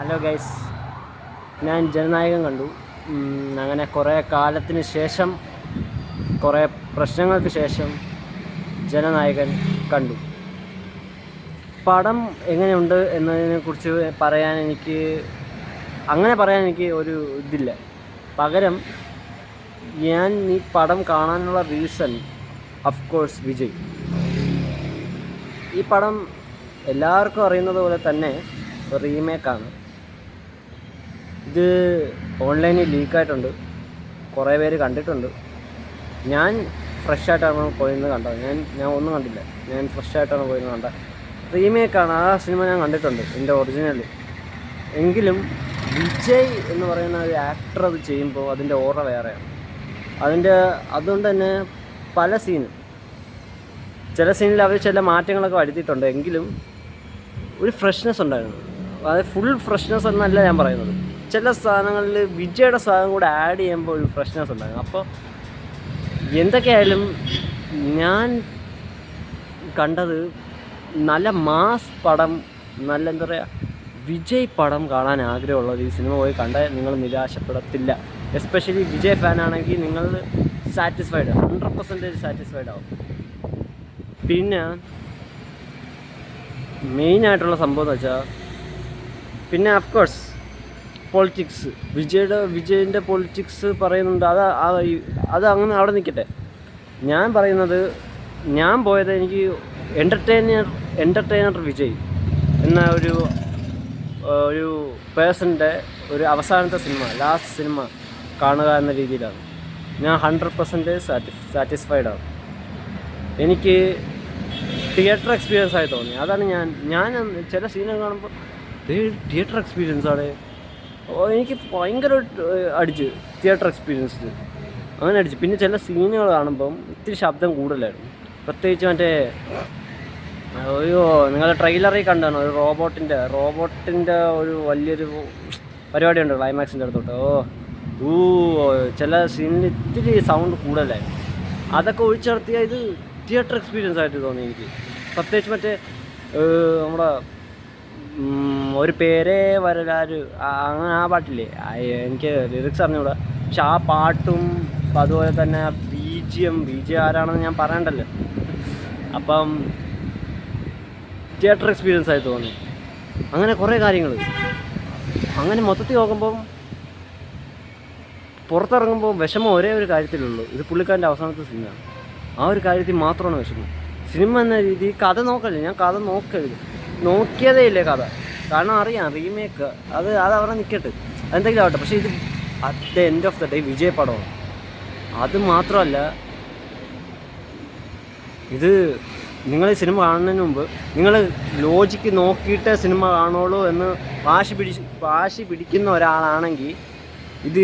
Hello guys, ഞാൻ ജനനായകൻ കണ്ടു. അങ്ങനെ കുറേ കാലത്തിന് ശേഷം, കുറേ പ്രശ്നങ്ങൾക്ക് ശേഷം ജനനായകൻ കണ്ടു. പടം എങ്ങനെയുണ്ട് എന്നതിനെക്കുറിച്ച് പറയാൻ എനിക്ക് ഒരു ഇതില്ല. പകരം ഞാൻ ഈ പടം കാണാനുള്ള റീസൺ ഓഫ്കോഴ്സ് വിജയ്. ഈ പടം എല്ലാവർക്കും അറിയുന്നത് പോലെ തന്നെ റീമേക്കാണ്. ഇത് ഓൺലൈനിൽ ലീക്കായിട്ടുണ്ട്, കുറേ പേര് കണ്ടിട്ടുണ്ട്. ഞാൻ ഫ്രഷായിട്ടാണ് പോയിന്ന് കണ്ടത്. ഞാൻ ഒന്നും കണ്ടില്ല, ഞാൻ ഫ്രഷായിട്ടാണ് പോയിന്ന് കണ്ടത്. റീമേക്കാണ്. ആ സിനിമ ഞാൻ കണ്ടിട്ടുണ്ട്, എൻ്റെ ഒറിജിനൽ. എങ്കിലും വിജയ് എന്ന് പറയുന്ന ഒരു ആക്ടർ അത് ചെയ്യുമ്പോൾ അതിൻ്റെ ഓറ വേറെയാണ്. അതുകൊണ്ട് തന്നെ ചില സീനിൽ അവർ ചില മാറ്റങ്ങളൊക്കെ വരുത്തിയിട്ടുണ്ട്. എങ്കിലും ഒരു ഫ്രഷ്നെസ് ഉണ്ടായിരുന്നു. അതായത് ഫുൾ ഫ്രഷ്നെസ് എന്നല്ല ഞാൻ പറയുന്നത്. ചില സാധനങ്ങളിൽ വിജയുടെ സാധനം കൂടെ ആഡ് ചെയ്യുമ്പോൾ ഒരു ഫ്രഷ്നെസ് ഉണ്ടായിരുന്നു. അപ്പോൾ എന്തൊക്കെയായാലും ഞാൻ കണ്ടത് നല്ല മാസ് പടം, നല്ല എന്താ പറയുക, വിജയ് പടം കാണാൻ ആഗ്രഹമുള്ളത് ഈ സിനിമ പോയി കണ്ടാൽ നിങ്ങൾ നിരാശപ്പെടത്തില്ല. എസ്പെഷ്യലി വിജയ് ഫാനാണെങ്കിൽ നിങ്ങൾ 100% സാറ്റിസ്ഫൈഡ് ആവും. പിന്നെ മെയിനായിട്ടുള്ള സംഭവം എന്ന് വെച്ചാൽ, പിന്നെ ഓഫ്കോഴ്സ് പൊളിറ്റിക്സ്, വിജയിൻ്റെ പൊളിറ്റിക്സ് പറയുന്നുണ്ട്. അത് അങ്ങനെ അവിടെ നിൽക്കട്ടെ. ഞാൻ പറയുന്നത്, ഞാൻ പോയത് എനിക്ക് എൻ്റർടൈനർ വിജയ് എന്ന ഒരു പേഴ്സൻ്റെ ഒരു അവസാനത്തെ സിനിമ, ലാസ്റ്റ് സിനിമ കാണുക എന്ന രീതിയിലാണ്. ഞാൻ 100% സാറ്റിസ്ഫൈഡ് ആണ്. എനിക്ക് തിയേറ്റർ എക്സ്പീരിയൻസ് ആയി തോന്നി. അതാണ് ഞാൻ ചില സീനുകൾ കാണുമ്പോൾ തിയേറ്റർ എക്സ്പീരിയൻസ് ആണ്. എനിക്ക് ഭയങ്കരമായിട്ട് അടിച്ച് തിയേറ്റർ എക്സ്പീരിയൻസ് അങ്ങനെ അടിച്ചു. പിന്നെ ചില സീനുകൾ കാണുമ്പം ഇത്തിരി ശബ്ദം കൂടുതലായിരുന്നു. പ്രത്യേകിച്ച് നിങ്ങൾ ട്രെയിലറിൽ കണ്ടാണ് ഒരു റോബോട്ടിൻ്റെ ഒരു വലിയൊരു പരിപാടിയുണ്ട് ക്ലൈമാക്സിൻ്റെ അടുത്തോട്ട്. ചില സീനിൽ ഇത്തിരി സൗണ്ട് കൂടുതലായിരുന്നു. അതൊക്കെ ഒഴിച്ചു നിർത്തിയാൽ ഇത് തിയേറ്റർ എക്സ്പീരിയൻസ് ആയിട്ട് തോന്നി എനിക്ക്. പ്രത്യേകിച്ച് നമ്മുടെ ഒരു പേരേ വരലാര്, അങ്ങനെ ആ പാട്ടില്ലേ, എനിക്ക് ലിറിക്സ് അറിഞ്ഞൂടാ, പക്ഷെ ആ പാട്ടും അതുപോലെ തന്നെ ബീജിയം ആരാണെന്ന് ഞാൻ പറയണ്ടല്ലോ. അപ്പം തിയേറ്റർ എക്സ്പീരിയൻസ് ആയി തോന്നി. അങ്ങനെ കുറേ കാര്യങ്ങൾ അങ്ങനെ മൊത്തത്തിൽ നോക്കുമ്പം പുറത്തിറങ്ങുമ്പോൾ വിഷമം ഒരേ ഒരു കാര്യത്തിലുള്ളൂ. ഇത് പുള്ളിക്കാരൻ്റെ അവസാനത്തെ സിനിമയാണ്. ആ ഒരു കാര്യത്തിൽ മാത്രമാണ് വിഷമം. സിനിമ എന്ന രീതി കഥ നോക്കല്ലേ, ഞാൻ കഥ നോക്കിയതേ ഇല്ലേ കഥ. കാരണം അറിയാം റീമേക്ക് അത് അവിടെ നിൽക്കട്ടെ, എന്തെങ്കിലും ആവട്ടെ. പക്ഷേ ഇത് at the end of the day Vijay പടമാണ്. അത് മാത്രമല്ല, ഇത് നിങ്ങൾ ഈ സിനിമ കാണുന്നതിന് മുമ്പ് നിങ്ങൾ ലോജിക്ക് നോക്കിയിട്ടേ സിനിമ കാണുള്ളൂ എന്ന് വാശി പിടിക്കുന്ന ഒരാളാണെങ്കിൽ ഇത്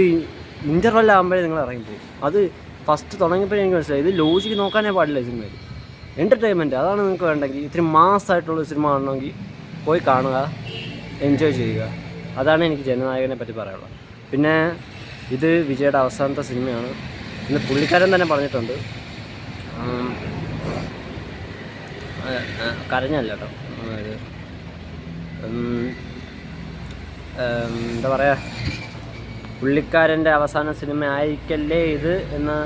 ഇൻ്റർവെല്ലാകുമ്പോഴേ നിങ്ങൾ ഇറങ്ങിപ്പോകും. അത് ഫസ്റ്റ് തുടങ്ങിയപ്പോഴേ എനിക്ക് മനസ്സിലായി, ഇത് ലോജിക്ക് നോക്കാനേ പാടില്ല സിനിമയിൽ. എൻ്റർടൈൻമെൻറ്റ് അതാണ് നിങ്ങൾക്ക് വേണ്ടെങ്കിൽ, ഇത്തിരി മാസ്സായിട്ടുള്ള സിനിമ കാണണമെങ്കിൽ പോയി കാണുക, എൻജോയ് ചെയ്യുക. അതാണ് എനിക്ക് ജനനായകനെ പറ്റി പറയാനുള്ളത്. പിന്നെ ഇത് വിജയുടെ അവസാനത്തെ സിനിമയാണ് എന്ന് പുള്ളിക്കാരൻ തന്നെ പറഞ്ഞിട്ടുണ്ട്. കരഞ്ഞല്ല കേട്ടോ, എന്താ പറയുക, പുള്ളിക്കാരൻ്റെ അവസാന സിനിമ ആയിരിക്കല്ലേ ഇത് എന്ന്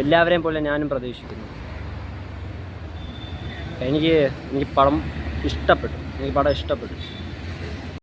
എല്ലാവരെയും പോലെ ഞാനും പ്രതീക്ഷിക്കുന്നു. എനിക്ക് പടം ഇഷ്ടപ്പെട്ടു.